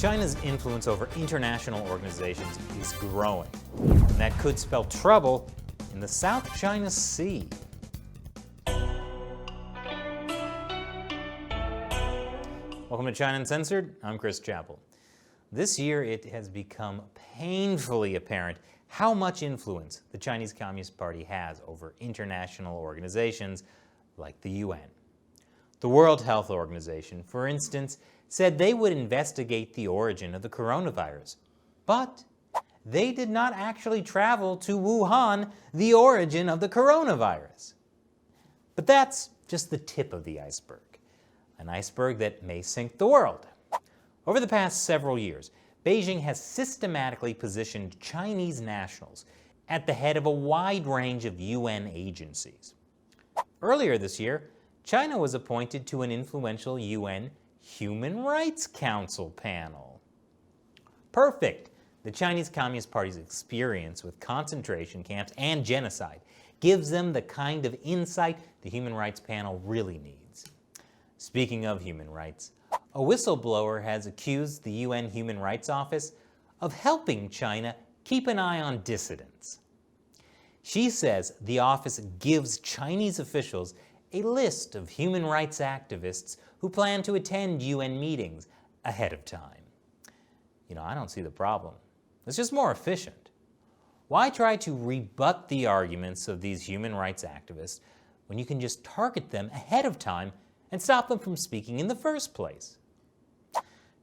China's influence over international organizations is growing, and that could spell trouble in the South China Sea. Welcome to China Uncensored. I'm Chris Chappell. This year it has become painfully apparent how much influence the Chinese Communist Party has over international organizations like the UN. The World Health Organization, for instance, said they would investigate the origin of the coronavirus. But they did not actually travel to Wuhan, the origin of the coronavirus. But that's just the tip of the iceberg, an iceberg that may sink the world. Over the past several years, Beijing has systematically positioned Chinese nationals at the head of a wide range of UN agencies. Earlier this year, China was appointed to an influential UN Human Rights Council panel. Perfect! The Chinese Communist Party's experience with concentration camps and genocide gives them the kind of insight the Human Rights panel really needs. Speaking of human rights, a whistleblower has accused the UN Human Rights Office of helping China keep an eye on dissidents. She says the office gives Chinese officials a list of human rights activists who plan to attend UN meetings ahead of time. I don't see the problem. It's just more efficient. Why try to rebut the arguments of these human rights activists when you can just target them ahead of time and stop them from speaking in the first place?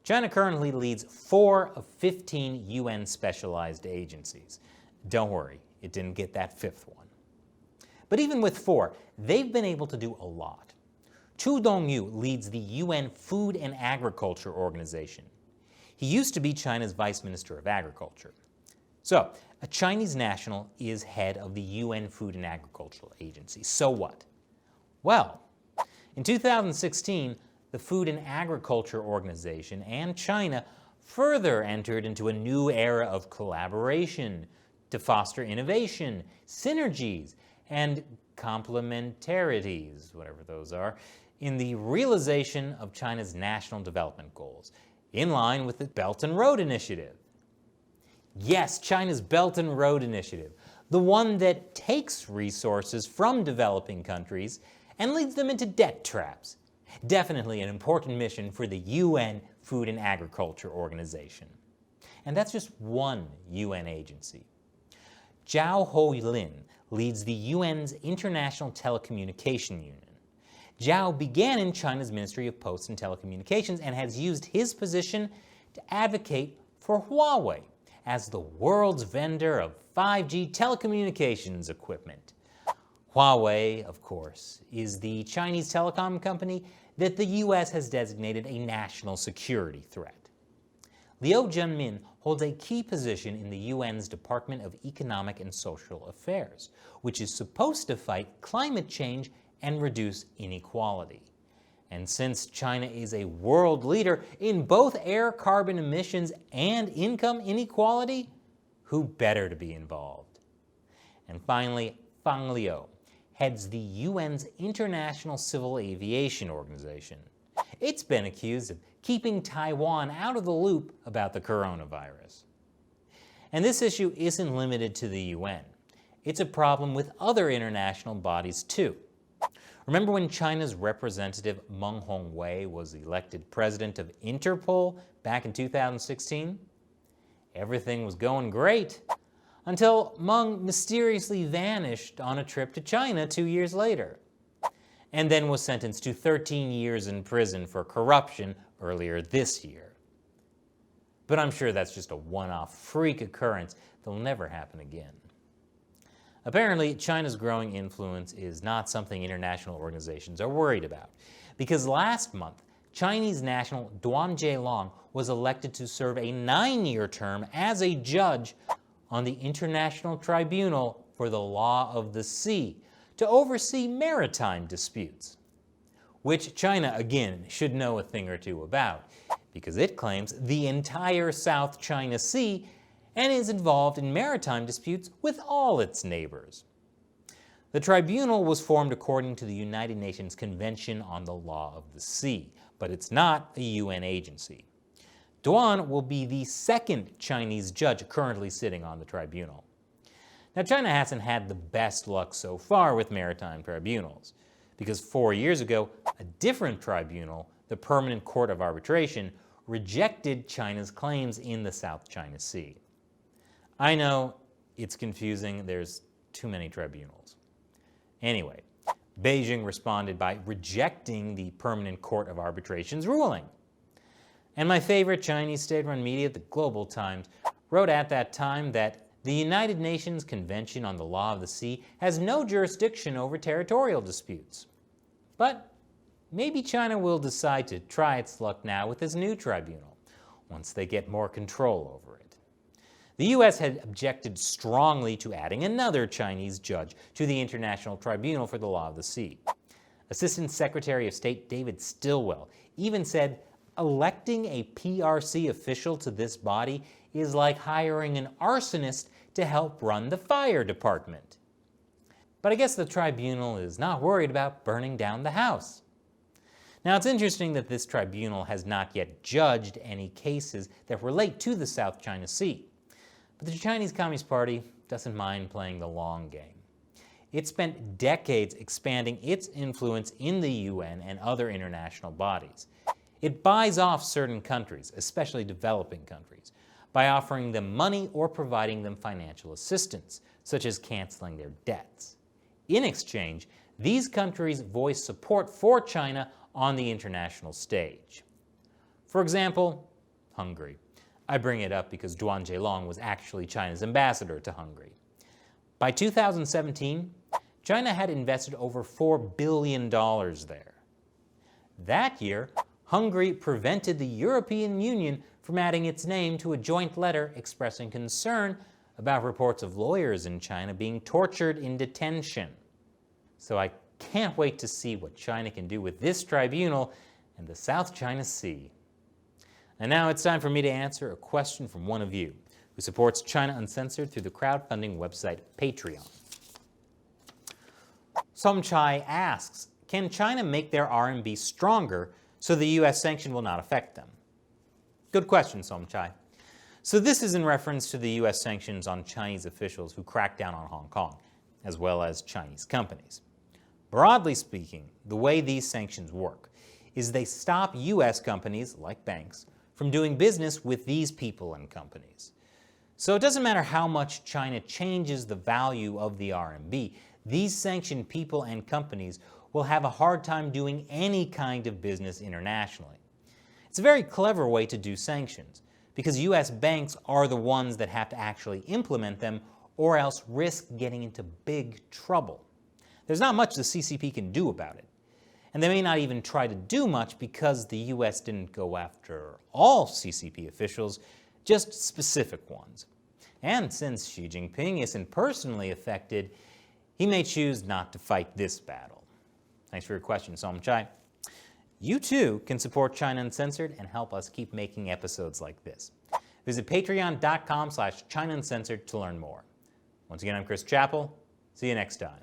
China currently leads 4 of 15 UN specialized agencies. Don't worry, it didn't get that 5th one. But even with 4, they've been able to do a lot. Chu Dongyu leads the UN Food and Agriculture Organization. He used to be China's Vice Minister of Agriculture. So, a Chinese national is head of the UN Food and Agricultural Agency. So what? Well, in 2016, the Food and Agriculture Organization and China further entered into a new era of collaboration to foster innovation, synergies, and complementarities, whatever those are, in the realization of China's national development goals, in line with the Belt and Road Initiative. Yes, China's Belt and Road Initiative, the one that takes resources from developing countries and leads them into debt traps. Definitely an important mission for the UN Food and Agriculture Organization. And that's just one UN agency. Zhao Hoilin leads the UN's International Telecommunication Union. Zhao began in China's Ministry of Posts and Telecommunications and has used his position to advocate for Huawei as the world's vendor of 5G telecommunications equipment. Huawei, of course, is the Chinese telecom company that the U.S. has designated a national security threat. Liu Jianmin holds a key position in the UN's Department of Economic and Social Affairs, which is supposed to fight climate change and reduce inequality. And since China is a world leader in both air carbon emissions and income inequality, who better to be involved? And finally, Fang Liu heads the UN's International Civil Aviation Organization. It's been accused of keeping Taiwan out of the loop about the coronavirus. And this issue isn't limited to the UN. It's a problem with other international bodies too. Remember when China's representative Meng Hongwei was elected president of Interpol back in 2016? Everything was going great until Meng mysteriously vanished on a trip to China 2 years later, and then was sentenced to 13 years in prison for corruption earlier this year. But I'm sure that's just a one-off freak occurrence that will never happen again. Apparently, China's growing influence is not something international organizations are worried about, because last month, Chinese national Duan Zhelong was elected to serve a 9-year term as a judge on the International Tribunal for the Law of the Sea to oversee maritime disputes, which China, again, should know a thing or two about, because it claims the entire South China Sea and is involved in maritime disputes with all its neighbors. The tribunal was formed according to the United Nations Convention on the Law of the Sea, but it's not a UN agency. Duan will be the second Chinese judge currently sitting on the tribunal. Now, China hasn't had the best luck so far with maritime tribunals, because 4 years ago, a different tribunal, the Permanent Court of Arbitration, rejected China's claims in the South China Sea. I know it's confusing, there's too many tribunals. Anyway, Beijing responded by rejecting the Permanent Court of Arbitration's ruling. And my favorite Chinese state-run media, the Global Times, wrote at that time that the United Nations Convention on the Law of the Sea has no jurisdiction over territorial disputes. But maybe China will decide to try its luck now with this new tribunal, once they get more control over it. The U.S. had objected strongly to adding another Chinese judge to the International Tribunal for the Law of the Sea. Assistant Secretary of State David Stilwell even said, electing a PRC official to this body is like hiring an arsonist to help run the fire department. But I guess the tribunal is not worried about burning down the house. Now, it's interesting that this tribunal has not yet judged any cases that relate to the South China Sea. But the Chinese Communist Party doesn't mind playing the long game. It spent decades expanding its influence in the UN and other international bodies. It buys off certain countries, especially developing countries, by offering them money or providing them financial assistance, such as canceling their debts. In exchange, these countries voice support for China on the international stage. For example, Hungary. I bring it up because Duan Zheilong was actually China's ambassador to Hungary. By 2017, China had invested over $4 billion there. That year, Hungary prevented the European Union from adding its name to a joint letter expressing concern about reports of lawyers in China being tortured in detention. So I can't wait to see what China can do with this tribunal and the South China Sea. And now it's time for me to answer a question from one of you who supports China Uncensored through the crowdfunding website Patreon. Somchai asks, can China make their RMB stronger so the U.S. sanction will not affect them? Good question, Somchai. So this is in reference to the U.S. sanctions on Chinese officials who cracked down on Hong Kong, as well as Chinese companies. Broadly speaking, the way these sanctions work is they stop U.S. companies, like banks, from doing business with these people and companies. So it doesn't matter how much China changes the value of the RMB, these sanctioned people and companies will have a hard time doing any kind of business internationally. It's a very clever way to do sanctions, because U.S. banks are the ones that have to actually implement them or else risk getting into big trouble. There's not much the CCP can do about it. And they may not even try to do much because the U.S. didn't go after all CCP officials, just specific ones. And since Xi Jinping isn't personally affected, he may choose not to fight this battle. Thanks for your question, Somchai. You too can support China Uncensored and help us keep making episodes like this. Visit patreon.com/China Uncensored to learn more. Once again, I'm Chris Chappell. See you next time.